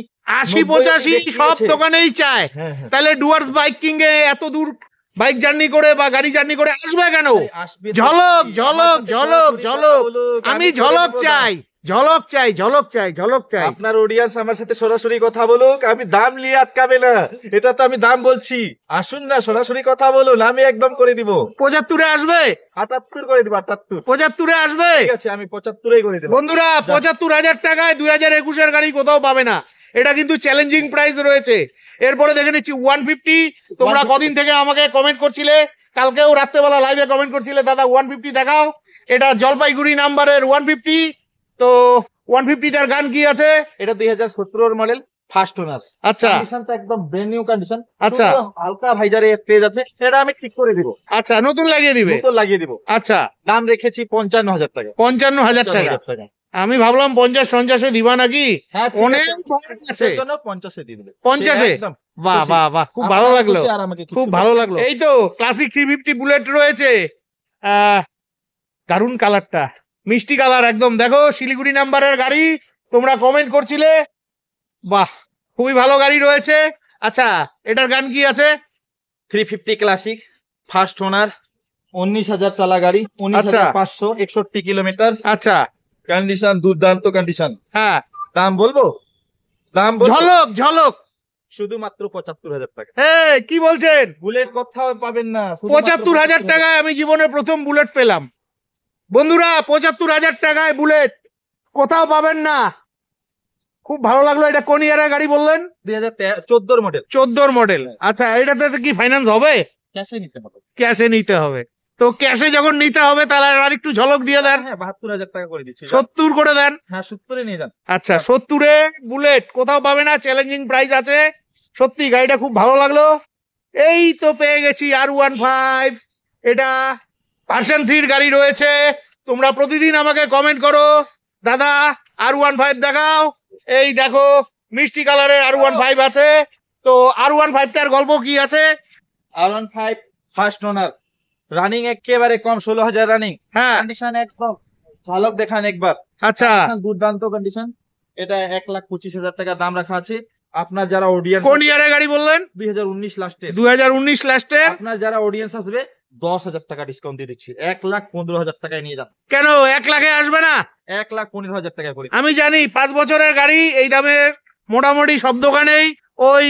80-85 সব দোকানেই চায়। হ্যাঁ, হ্যাঁ। তাহলে ডুয়ার্স বাইক কিং এ এত দূর বাইক জার্নি করে বা গাড়ি জার্নি করে আসবে কেন? আসবে, ঝলক ঝলক ঝলক ঝলক, আমি ঝলক চাই, ঝলক চাই, ঝলক চাই, ঝলক চাই। আপনার অডিয়েন্স আমার সাথে সরাসরি কথা বলুক, আমি দাম নিয়ে আটকাবে না, এটা তো আমি দাম বলছি। আসুন না, সরাসরি কথা বলুন, আমি একদম করে দিব। 75-এ আসবে? 78 করে দিব, 78। 75-এ আসবে? ঠিক আছে, আমি 75-এই করে দেব। বন্ধুরা, 75,000 টাকায় 2021-এর গাড়ি কোথাও পাবে না। এটা কিন্তু চ্যালেঞ্জিং প্রাইস রয়েছে। এরপরে দেখে নিচ্ছি 150। তোমরা কদিন থেকে আমাকে কমেন্ট করছিলে, কালকেও রাত্রেবেলা লাইভে কমেন্ট করছিলে, দাদা 150 দেখাও। এটা জলপাইগুড়ি নাম্বারের 150। তো 150টার গান কি আছে? এটা 2017 মডেল, ফার্স্ট ওনার। আচ্ছা, কন্ডিশনটা একদম ব্র্যান্ড নিউ কন্ডিশন। আচ্ছা, হালকা ভাইজারে স্টেজ আছে, সেটা আমি ঠিক করে দিব। আচ্ছা, নতুন লাগিয়ে দিবে? নতুন লাগিয়ে দিব। আচ্ছা, দাম রেখেছি 55,000 টাকা। 55,000 টাকা। আমি ভাবলাম 50-50-এ দিবা নাকি। হ্যাঁ, অনেক আছে, 50-এ দিয়ে দেবে। 50-এ। বাহ বাহ বাহ, খুব ভালো লাগলো, খুব ভালো লাগলো। এই তো ক্লাসিক 350 বুলেট রয়েছে, দারুণ কালারটা, মিষ্টি কালার একদম। দেখো শিলিগুড়ি নাম্বারের গাড়ি, তোমরা কমেন্ট করছিলে। বাহ, খুবই ভালো গাড়ি রয়েছে। আচ্ছা, এটার গান কি আছে? 350 ক্লাসিক, ফার্স্ট ওনার, 19,000 চালা গাড়ি, 19,561 কিলোমিটার। আচ্ছা, কন্ডিশন দুর্দান্ত কন্ডিশন। হ্যাঁ, দাম বলবো? দাম বলবো? ঝলক ঝলক, শুধুমাত্র 75,000 টাকা। এই কি বলছেন? বুলেট কোথাও পাবেন না। 75,000 টাকায় আমি জীবনে প্রথম বুলেট পেলাম। বন্ধুরা, 75,000 টাকায় বুলেট কোথাও পাবেন না। খুব ভালো লাগলো। এটা কোন ইয়ারের গাড়ি বললেন? 2014 মডেল। 14 মডেল। আচ্ছা, এটাতে কি ফাইন্যান্স হবে? ক্যাশে নিতে হবে। ক্যাশে নিতে হবে। তো ক্যাশে যখন নিতে হবে, তাহলে আর একটু ঝলক দিয়ে দেন। হ্যাঁ, 72,000 টাকা করে দিচ্ছি। 70 করে দেন। হ্যাঁ, 70-এ নিয়ে যান। আচ্ছা, 70-এ বুলেট কোথাও পাবে না, চ্যালেঞ্জিং প্রাইস আছে। সত্যি গাড়িটা খুব ভালো লাগলো। এই তো পেয়ে গেছি R15। এটা ভার্সন 3 গাড়ি রয়েছে। তোমরা প্রতিদিন আমাকে কমেন্ট করো, দাদা R15 দেখাও। এই দেখো, মিষ্টি কালারের R15 আছে। তো R15টার গল্প কি আছে? R15 ফার্স্ট ওনার, রানিং একেবারে কম, 16,000 রানিং। হ্যাঁ কন্ডিশন একদম ঝলক দেখান একবার। আচ্ছা, দুর্দান্ত কন্ডিশন। এটা 1,25,000 টাকা দাম রাখা আছে। আপনার যারা অডিয়েন্স, কোন ইয়ারে গাড়ি বললেন? 2019 লাস্টে। 2019 লাস্টের। আপনার যারা অডিয়েন্স আসবে 10,000 টাকা ডিসকাউন্ট দিয়ে দিচ্ছি, 1,15,000 টাকায় নিয়ে যান। কেন 1 লাখে আসবে না? 1,15,000 টাকায় করে। আমি জানি 5 বছরের গাড়ি এই দামের মোটামুটি সব দোকানেই ওই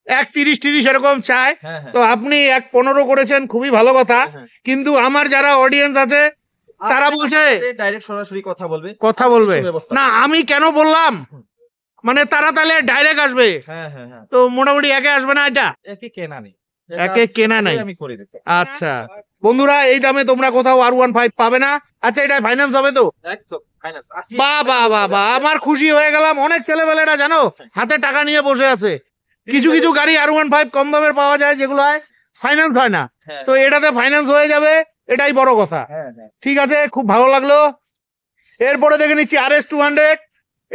1,30 এরকম চায়। হ্যাঁ হ্যাঁ তো আপনি 1,15 করেছেন, খুবই ভালো কথা। হ্যাঁ। কিন্তু আমার যারা অডিয়েন্স আছে তারা বলছে ডাইরেক্ট সরাসরি কথা বলবে। কথা বলবে ব্যবস্থা না, আমি কেন বললাম মানে তারা তাহলে ডাইরেক্ট আসবে। হ্যাঁ হ্যাঁ হ্যাঁ, তো মোটামুটি একে আসবে না, এটা একে কেনা নেই, একে কেনা নাই। আমি করে দিতে। আচ্ছা বন্ধুরা, এই দামে তোমরা কোথাও R15 পাবে না। আচ্ছা, এটা ফাইন্যান্স হবে তো? একদম ফাইনাল। বাহ বাহ বাহ বাহ, আমার খুশি হয়ে গেলাম। অনেক ছেলেবেলেরা জানো হাতে টাকা নিয়ে বসে আছে। কিছু কিছু গাড়ি R15 কম দামের পাওয়া যায় যেগুলো ফাইন্যান্স হয় না, তো এটাতে ফাইন্যান্স হয়ে যাবে, এটাই বড় কথা। হ্যাঁ হ্যাঁ ঠিক আছে, খুব ভালো লাগলো। এরপরে দেখে নিচ্ছি RS200,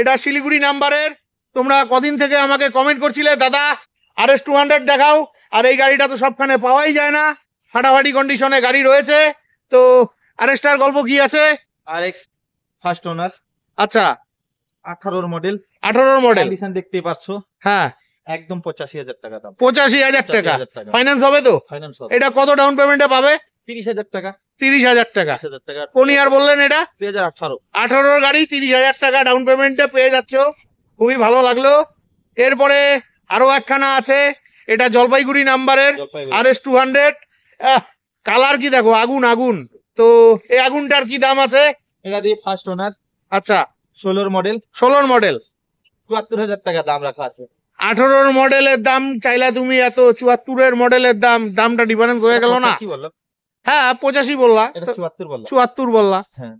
এটা শিলিগুড়ি নাম্বারের। তোমরা কদিন থেকে আমাকে কমেন্ট করছিলে দাদা RS200 দেখাও, আর এই গাড়িটা তো সবখানে পাওয়াই যায় না, ফাটাফাটি কন্ডিশনে গাড়ি রয়েছে। তো RS-টার গল্প কি আছে? RX ফার্স্ট ওনার, আচ্ছা 18 মডেল, 18 মডেল। কন্ডিশন দেখতেই পাচ্ছ, হ্যাঁ একদম 85,000 টাকা দাম। 85,000 টাকা 85,000 টাকা ফাইন্যান্স হবে তো? ফাইনান্স হবে। এটা কত ডাউন পেমেন্টে পাবে? 30,000 টাকা। 30,000 টাকা। 30,000 টাকা। কোন ইয়ার বললেন এটা? 2018। 18 গাড়ি 30,000 টাকা ডাউন পেমেন্টে পেয়ে যাচ্ছ, খুবই ভালো লাগলো। এরপরে আরো একখানা আছে, এটা জলপাইগুড়ি নাম্বারের জলপাইগুড়ি। RS200। কালার কি দেখো, আগুন আগুন। তো এই আগুনটার কি দাম আছে? এটা দিয়ে ফার্স্ট ওনার, আচ্ছা 16 মডেল, 16 মডেল, 74,000 টাকা দাম রাখা আছে। 18 মডেলের দাম চাইলা তুমি, এত 74 মডেলের দামটা ডিফারেন্স হয়ে গেল না? 85 বললাম, হ্যাঁ 85 বললা, এটা 74 বললাম। 74 বললা। হ্যাঁ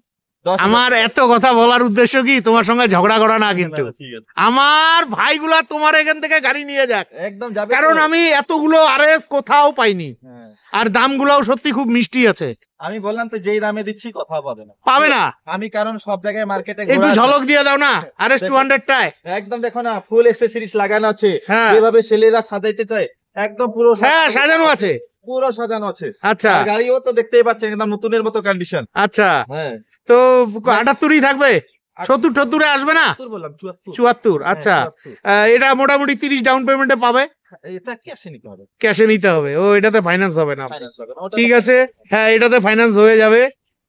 10,000 আমার এত কথা বলার উদ্দেশ্য কি তোমার সঙ্গে ঝগড়া করা না, কিন্তু ঠিক আছে। আমার ভাইগুলা তোমার এখান থেকে গাড়ি নিয়ে যাক, একদম যাবে, কারণ আমি এতগুলো RS কোথাও পাইনি, হ্যাঁ। আর দামগুলোও সত্যি খুব মিষ্টি আছে। আমি বললাম তো যেই দামে দিচ্ছি কথা পাবে না, পাবে না? আমি কারণ সব জায়গায় মার্কেটে একটু ঝলক দিয়ে দাও না RS200টায়। একদম দেখো না, ফুল অ্যাকসেসরিজ লাগানো আছে, হ্যাঁ যেভাবে ছেলেরা সাজাইতে চায় একদম পুরো হ্যাঁ সাজানো আছে। পুরো সাজানো আছে। আচ্ছা আর গাড়িও তো দেখতেই পাচ্ছেন একদম নতুনের মতো কন্ডিশন। আচ্ছা, হ্যাঁ তো 78ই থাকবে, 70 আসবে না? 74 বললাম, 74। 74। আচ্ছা, হ্যাঁ, 74। এটা মোটামুটি 30 ডাউন পেমেন্টে পাবে, এটা ক্যাশে নিতে হবে, ক্যাশে নিতে হবে। ও এটাতে ফাইন্যান্স হবে না? ফাইনান্স হবে না, ওটা ঠিক আছে, হ্যাঁ এটাতে ফাইন্যান্স হয়ে যাবে।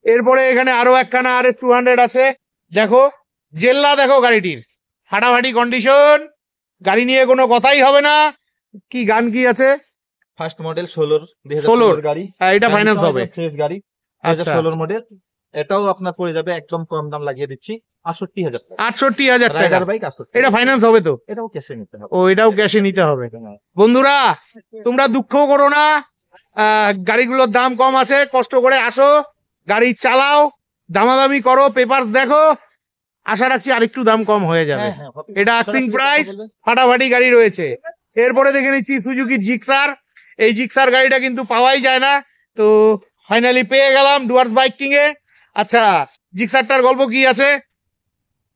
এরপরে এখানে আরো একখানা RS200 আছে, দেখো জেল্লা, দেখো গাড়িটির ফাটাফাটি কন্ডিশন, গাড়ি নিয়ে কোনো কথাই হবে না। কি গান কি আছে? ফার্স্ট মডেল 16 16 2016 গাড়ি, হ্যাঁ, এটা ফাইন্যান্স হবে। ফ্রেশ গাড়ি, আচ্ছা 2016 মডেল। এটাও আপনার পড়ে যাবে একদম কম দাম লাগিয়ে দিচ্ছি 68,000 টাকা। 68,000 টাকা। Rider bike 68। এটা ফাইন্যান্স হবে তো? এটাও ক্যাশে নিতে হবে। ও এটাও ক্যাশে নিতে হবে। বন্ধুরা তোমরা দুঃখ করো না, গাড়িগুলোর দাম কম আছে, কষ্ট করে আসো, গাড়ি চালাও, দামাদামি করো, পেপারস দেখো, আশা রাখছি আরেকটু দাম কম হয়ে যাবে। হ্যাঁ, হ্যাঁ, হবে। এটা আস্কিং সরাসরি প্রাইস, কথা বলবেন। ফাটাফাটি গাড়ি রয়েছে। এরপরে দেখে নিচ্ছি সুজুকি জিক্সার। এই জিক্সার গাড়িটা কিন্তু পাওয়াই যায় না, তো ফাইনালি পেয়ে গেলাম ডুয়ার্স বাইক কিং এ। আচ্ছা জিক্সারটার গল্প কি আছে?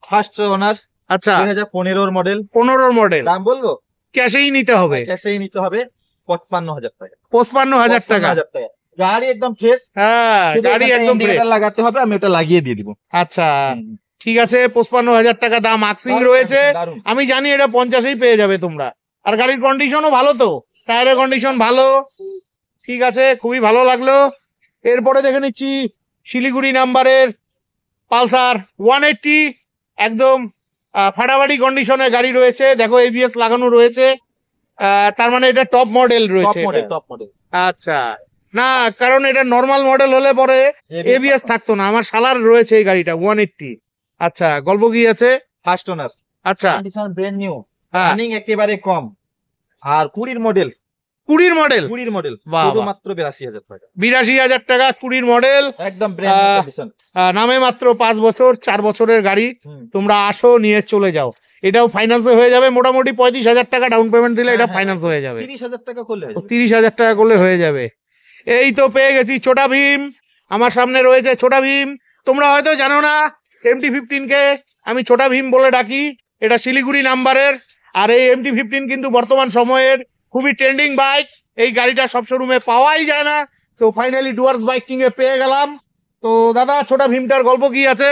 ফার্স্ট ওনার, আচ্ছা 2015 মডেল, 15 মডেল, দাম বলবো? ক্যাশেই নিতে হবে, ক্যাশেই নিতে হবে 55,000 টাকা। 55,000 টাকা। 55,000 টাকা। গাড়ি একদম ফ্রেশ, হ্যাঁ গাড়ি একদম fresh। লাগাতে হবে, আমি ওটা লাগিয়ে দিয়ে দিব। আচ্ছা ঠিক আছে, 55,000 টাকা দাম, আক্সিং রয়েছে। দারুণ। আমি জানি এটা 50-এই পেয়ে যাবে তোমরা, আর গাড়ির কন্ডিশনও ভালো, তো টায়ারের কন্ডিশন ভালো। ঠিক আছে, খুবই ভালো লাগলো। এরপরে দেখে নিচ্ছি শিলিগুড়ি নাম্বারের পালসার 180, একদম ফাটাফাটি কন্ডিশনের গাড়ি রয়েছে, দেখো ABS লাগানো রয়েছে, তার মানে এটা টপ মডেল টপ রয়েছে মডেল, এটা। Top model. আচ্ছা না, কারণ এটা নর্মাল মডেল হলে পরে ABS থাকতো না, আমার শালার রয়েছে এই গাড়িটা 180। আচ্ছা গল্প কি আছে? ফার্স্ট ওনার, আচ্ছা কন্ডিশন ব্র্যান্ড নিউ, হ্যাঁ রানিং একেবারে কম, আর 20 মডেল, 20 মডেল, 20 মডেল, বাহ, শুধুমাত্র 82,000 টাকা, 82,000 টাকা 20 মডেল, একদম ব্র্যান্ড নিউ কন্ডিশন। নামে মাত্র 5 বছর, 4 বছরের গাড়ি। তোমরা আসো, নিয়ে চলে যাও, এটাও ফাইন্যান্সে হয়ে যাবে। মোটামুটি 35,000 টাকা ডাউন পেমেন্ট দিলে এটা ফাইন্যান্স হয়ে যাবে। 30,000 টাকা করলে হয়ে যাবে। 30,000 টাকা করলে হয়ে যাবে। এই তো পেয়ে গেছি ছোটা ভীম, আমার সামনে রয়েছে ছোটা ভীম। তোমরা হয়তো জানো না, MT-15 কে আমি ছোটা ভীম বলে ডাকি, এটা শিলিগুড়ি নাম্বারের। আর এই MT-15 কিন্তু বর্তমান সময়ের খুবই ট্রেন্ডিং বাইক, এই গাড়িটা সব শোরুমে পাওয়াই যায় না। তো ফাইনালি ডুয়ার্স বাইক কিং এ পেয়ে গেলাম। তো দাদা ছোটা ভীমটার গল্প কি আছে?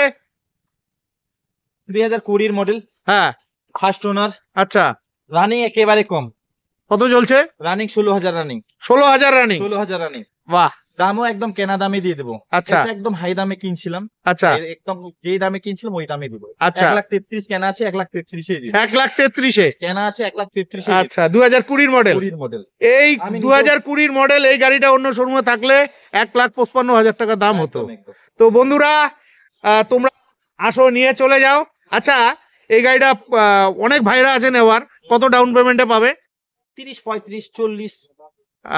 2020 মডেল, হ্যাঁ, ফার্স্ট ওনার, আচ্ছা, রানিং একেবারে কম, কত চলছে? Running 16,000 running, 16,000 running. 16,000 রানিং। বাহ, দামও একদম কেনা দামে দিয়ে দেবো। আচ্ছা এটা একদম হাই দামে কিনছিলাম, আচ্ছা একদম যেই দামে কিনছিলাম ওই দামে দিব। আচ্ছা। 1,33,000 কেনা আছে, 1,33,000 দিব। 1,33,000 কেনা আছে 1,33,000। আচ্ছা, 2020 মডেল। 20 মডেল। এই আমি 2020 মডেল এই গাড়িটা অন্য শোরুমে থাকলে 1,55,000 টাকা দাম হতো। তো বন্ধুরা তোমরা আসো, নিয়ে চলে যাও। আচ্ছা, এই গাড়িটা অনেক ভাইরা আছে নেওয়ার, কত ডাউন পেমেন্টে পাবে? 30, 35, 40।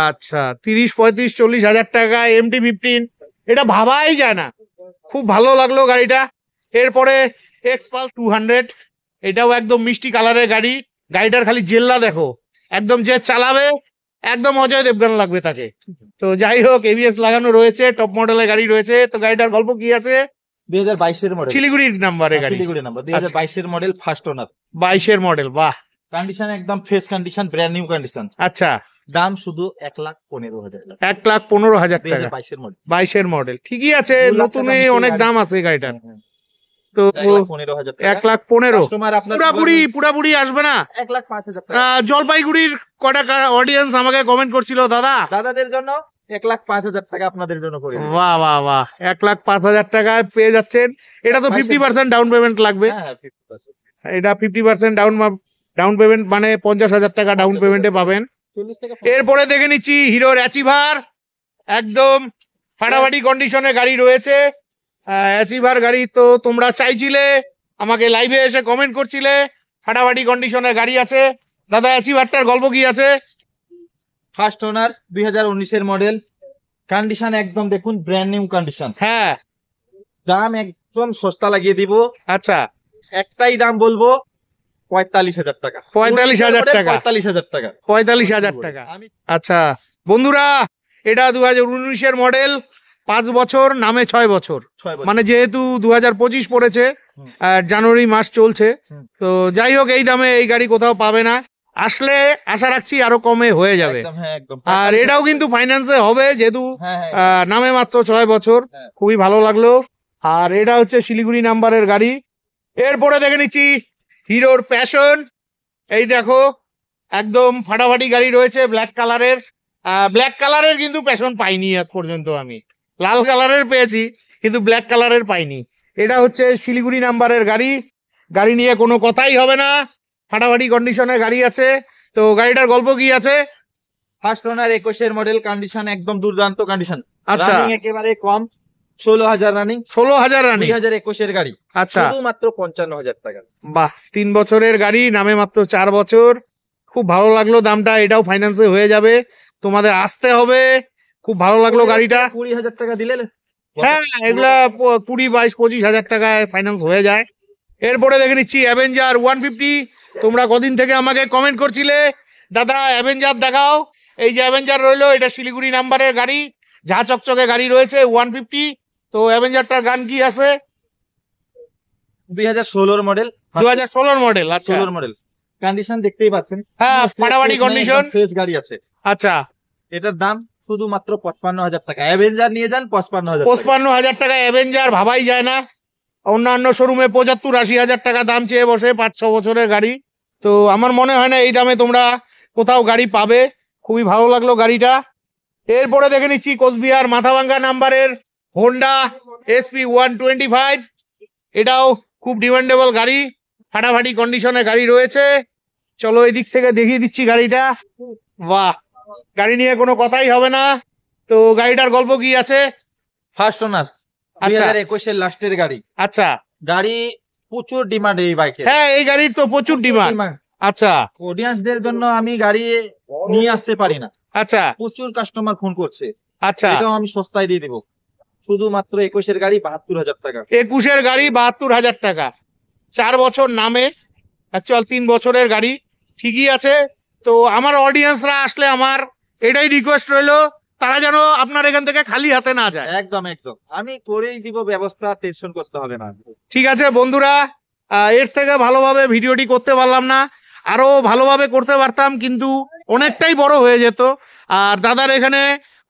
আচ্ছা, 30, 35, 40,000 টাকা MT-15, এটা ভাবাই যায় না। খুব ভালো লাগলো গাড়িটা। এরপরে এক্সপালস 200, এটাও একদম মিষ্টি কালারের গাড়ি। গাড়িটার খালি জেল্লা দেখো, একদম যে চালাবে একদম অজয় দেবগন লাগবে তাকে। তো যাই হোক, ABS লাগানো রয়েছে, টপ মডেলের গাড়ি রয়েছে। তো গাড়িটার গল্প কি আছে? 2022 এর মডেল, শিলিগুড়ির নাম্বারের গাড়ি, শিলিগুড়ি নাম্বার, 2022 এর মডেল, ফার্স্ট ওনার, 22-এর মডেল। বাহ, কন্ডিশন একদম fresh condition, brand new condition. আচ্ছা, দাম শুধু 1,15,000 টাকা, 1,15,000 টাকা, 2022 এর মডেল, 22-এর মডেল। ঠিকই আছে, 2 লাখ নতুনে টাকার নিচে অনেক গাড়ি। দাম আছে গাড়িটার। তো 1,15,000 টাকা। 1,15,000 কাস্টমার আপনার পুরাপুরি আসবে না? 1,05,000 টাকা। জলপাইগুড়ির কটা অডিয়েন্স আমাকে কমেন্ট করছিল, দাদা দাদাদের জন্য 1,05,000 টাকা আপনাদের জন্য করে দিই। বাহ বাহ বাহ, 1,05,000 টাকায় পেয়ে যাচ্ছেন। এটা তো 50% ডাউন পেমেন্ট লাগবে। হ্যাঁ, 50%। এটা 50% ডাউন পেমেন্ট, মানে 50,000 টাকা ডাউন পেমেন্টে পাবেন। 40 টাকা। এরপরে দেখে নিচ্ছি হিরোর অ্যাচিভার, একদম ফাটাফাটি কন্ডিশনে গাড়ি রয়েছে। অ্যাচিভার গাড়ি তো তোমরা চাইছিলে, আমাকে লাইভে এসে কমেন্ট করছিলে, ফাটাফাটি কন্ডিশনে গাড়ি আছে। দাদা অ্যাচিভারটার গল্প কি আছে? ফার্স্ট ওনার, 2019 এর মডেল, কন্ডিশন একদম দেখুন ব্র্যান্ড নিউ কন্ডিশন। হ্যাঁ, দাম একদম সস্তা লাগিয়ে দিব। আচ্ছা, একটাই দাম বলবো, 45,000 টাকা। 45,000 টাকা। 45,000 টাকা। 45,000 টাকা। আমি আচ্ছা বন্ধুরা, এটা 2019-এর মডেল, 5 বছর নামে 6 বছর, 6 বছর। মানে যেহেতু 2025 পড়েছে, হুম। জানুয়ারি মাস চলছে। হুম। তো যাই হোক, এই দামে এই গাড়ি কোথাও পাবে না। আসলে আশা রাখছি আরো কমে হয়ে যাবে। একদম, হ্যাঁ, একদম। আর এটাও কিন্তু ফাইন্যান্সে হবে, যেহেতু হ্যাঁ, হ্যাঁ। নামে মাত্র 6 বছর। হ্যাঁ। খুবই ভালো লাগলো। আর এটা হচ্ছে শিলিগুড়ি নাম্বারের গাড়ি। এরপরে দেখে নিচ্ছি হিরোর প্যাশন। এই দেখো, একদম ফাটাফাটি গাড়ি রয়েছে, ব্ল্যাক কালারের। ব্ল্যাক কালারের কিন্তু প্যাশন পাইনি আজ পর্যন্ত। আমি লাল কালারের পেয়েছি, কিন্তু ব্ল্যাক কালারের পাইনি। এটা হচ্ছে শিলিগুড়ি নাম্বারের গাড়ি। গাড়ি নিয়ে কোনো কথাই হবে না, ফাটাফাটি কন্ডিশনে গাড়ি আছে। তো গাড়িটার গল্প কি আছে? ফার্স্ট ওনার, 21 এর মডেল, কন্ডিশন একদম দুর্দান্ত কন্ডিশন। আচ্ছা। রানিং একেবারে কম, 16,000 রানিং, 16,000 রানি। 2021 এর গাড়ি, আচ্ছা, শুধুমাত্র 55,000 টাকা। বাহ, 3 বছরের গাড়ি, নামে মাত্র 4 বছর। খুব ভালো লাগলো দামটা। এটাও ফাইন্যান্সে হয়ে যাবে, তোমাদের আসতে হবে। খুব ভালো লাগলো গাড়িটা। 20,000 টাকা দিলে হ্যাঁ, এগুলা 20, 22, 25,000 টাকায় ফাইন্যান্স হয়ে যায়। এরপরে দেখে নিচ্ছি অ্যাভেঞ্জার 150। তোমরা কদিন থেকে আমাকে কমেন্ট করছিলে, দাদা অ্যাভেঞ্জার দেখাও। এই যে অ্যাভেঞ্জার রইলো, এটা শিলিগুড়ি নাম্বারের গাড়ি, ঝা চকচকে গাড়ি রয়েছে, 150। তো অ্যাভেঞ্জারটার গান কি আছে? 2016 মডেল, 2016 মডেল। আচ্ছা, 16 মডেল, কন্ডিশন দেখতেই পাচ্ছেন। হ্যাঁ, ফাটাফাটি কন্ডিশন, ফ্রেশ গাড়ি আছে। আচ্ছা। এটার দাম শুধুমাত্র 55,000 টাকা। অ্যাভেঞ্জার নিয়ে যান 55,000 টাকা। 55,000 টাকা অ্যাভেঞ্জার, ভাবাই যায় না। অন্যান্য শোরুমে 75-80,000 টাকা দাম চেয়ে বসে, 5-6 বছরের গাড়ি। তো আমার মনে হয় না এই দামে তোমরা কোথাও গাড়ি পাবে। খুবই ভালো লাগলো গাড়িটা। এরপরে দেখে নিচ্ছি কোচবিহার মাথাভাঙ্গা নাম্বারের হোন্ডা SP 125। এটাও খুব ডিমান্ডেবল গাড়ি, ফাটাফাটি কন্ডিশনে গাড়ি রয়েছে। চলো এই দিক থেকে দেখিয়ে দিচ্ছি গাড়িটা। বাহ, গাড়ি নিয়ে কোনো কথাই হবে না। তো গাড়িটার গল্প কি আছে? ফার্স্ট ওনার, আচ্ছা। 2021 এর লাস্টের গাড়ি। আচ্ছা, গাড়ি প্রচুর ডিমান্ড এই বাইকের। হ্যাঁ, এই গাড়ির তো প্রচুর ডিমান্ড। আচ্ছা অডিয়েন্সদের জন্য আমি গাড়ি নিয়ে আসতে পারি না, আচ্ছা প্রচুর কাস্টমার ফোন করছে। আচ্ছা, এটাও আমি সস্তায় দিয়ে দেবো, শুধুমাত্র 21 এর গাড়ি 72,000 টাকা। 21-এর গাড়ি 72,000 টাকা, 4 বছর নামে, অ্যাকচুয়াল 3 বছরের গাড়ি। ঠিকই আছে। তো আমার অডিয়েন্সরা আসলে আমার এটাই রিকোয়েস্ট রইলো, তারা যেন আপনার এখান থেকে খালি হাতে না যায়। একদম একদম, আমি করেই দিব ব্যবস্থা, টেনশন করতে হবে না। ঠিক আছে বন্ধুরা, এর থেকে ভালোভাবে ভিডিওটি করতে পারলাম না, আরো ভালোভাবে করতে পারতাম, কিন্তু অনেকটাই বড় হয়ে যেত। আর দাদার এখানে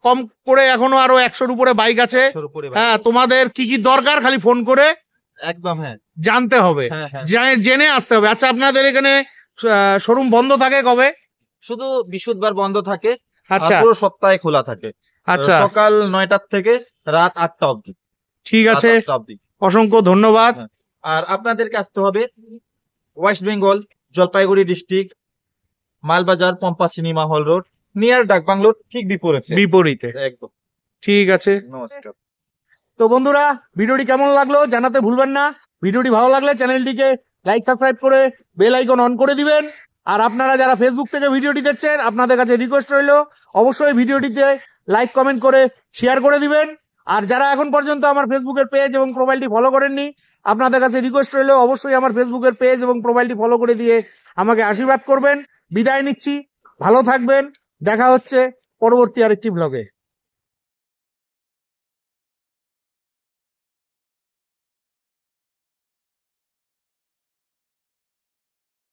কম করে এখনো আরো 100-র উপরে বাইক আছে। হ্যাঁ, তোমাদের কি কি দরকার খালি ফোন করে একদম হ্যাঁ জানতে হবে, হ্যাঁ। জেনে আসতে হবে। আচ্ছা, আপনাদের এখানে শোরুম বন্ধ থাকে কবে? শুধু বৃহস্পতিবার বন্ধ থাকে, আচ্ছা পুরো সপ্তাহে খোলা থাকে। আচ্ছা, সকাল 9টা থেকে রাত 8টা অবধি। ঠিক আছে, রাত 8টা অবধি। অসংখ্য ধন্যবাদ। হ্যাঁ। আর আপনাদেরকে আসতে হবে West Bengal, Jalpaiguri district, Malbazar, Pampa cinema hall road, near ডাকবাংলোর ঠিক বিপরীতে। একদম। ঠিক আছে। নমস্কার। তো বন্ধুরা, ভিডিওটি কেমন লাগলো জানাতে ভুলবেন না। ভিডিওটি ভালো লাগলে চ্যানেলটিকে লাইক সাবস্ক্রাইব করে বেল আইকন অন করে দিবেন। আর আপনারা যারা ফেসবুক থেকে ভিডিওটি দেখছেন, আপনাদের কাছে রিকোয়েস্ট রইল অবশ্যই ভিডিওটিতে লাইক কমেন্ট করে শেয়ার করে দিবেন। আর যারা এখন পর্যন্ত আমার ফেসবুকের পেজ এবং প্রোফাইলটি ফলো করেননি, আপনাদের কাছে রিকোয়েস্ট রইল অবশ্যই আমার ফেসবুকের পেজ এবং প্রোফাইলটি ফলো করে দিয়ে আমাকে আশীর্বাদ করবেন। বিদায় নিচ্ছি, ভালো থাকবেন, দেখা হচ্ছে পরবর্তী আরেকটি ব্লগে।